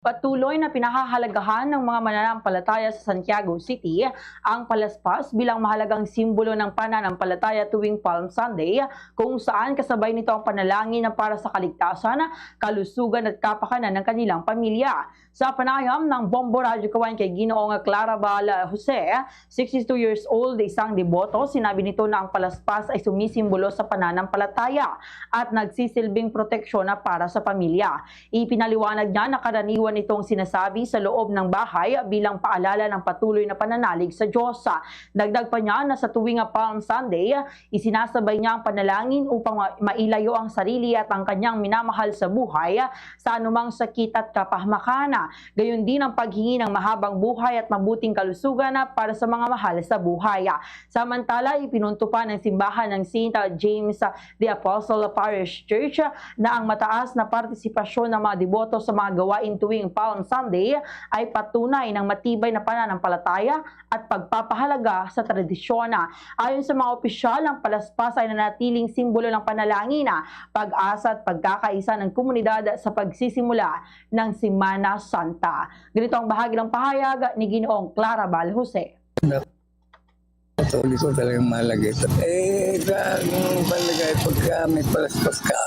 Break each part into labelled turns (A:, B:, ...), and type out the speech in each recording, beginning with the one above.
A: Patuloy na pinahahalagahan ng mga mananampalataya sa Santiago City ang palaspas bilang mahalagang simbolo ng pananampalataya tuwing Palm Sunday, kung saan kasabay nito ang panalangin na para sa kaligtasan, kalusugan at kapakanan ng kanilang pamilya. Sa panayam ng Bombo Radio Kawan kay Ginoong Clarabal Jose, 62 years old, isang deboto, sinabi nito na ang palaspas ay sumisimbolo sa pananampalataya at nagsisilbing proteksyon para sa pamilya. Ipinaliwanag niya na karaniwan itong sinasabi sa loob ng bahay bilang paalala ng patuloy na pananalig sa Diyos. Dagdag pa niya na sa tuwing Palm Sunday, isinasabay niya ang panalangin upang mailayo ang sarili at ang kanyang minamahal sa buhay sa anumang sakit at kapahamakan. Gayon din ang paghingi ng mahabang buhay at mabuting kalusugan para sa mga mahal sa buhay. Samantala, ipinunto pa ng simbahan ng St. James the Apostle Parish Church na ang mataas na partisipasyon ng mga deboto sa mga gawain tuwing Palm Sunday ay patunay ng matibay na pananampalataya at pagpapahalaga sa tradisyon. Ayon sa mga opisyal, ang palaspas ay nanatiling simbolo ng panalangin, pag-asa at pagkakaisa ng komunidad sa pagsisimula ng Semana Santa. Ganito ang bahagi ng pahayag ni Ginoong Clarabal Jose.
B: Katoliko talagang mahalaga ito. Ang mahalaga ay pagka may palaspas ka,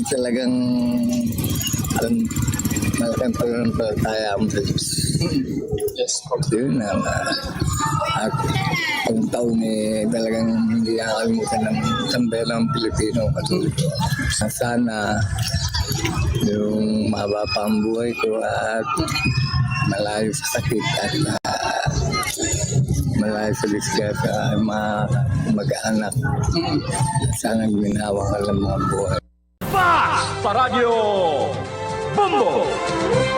B: talagang malaking pananampalataya mo sa Diyos.
C: Yes,
B: Yun na. At ang taon talagang hindi nakakalimutan ng sambayang Pilipino Katoliko. Sana yung mahaba pa ang buhay ko at malayo sa sakit at malayo sa disgrasya ay mga mag-anak. Sana ginawa ka ng mga buhay.
D: Sa Radyo Bombo!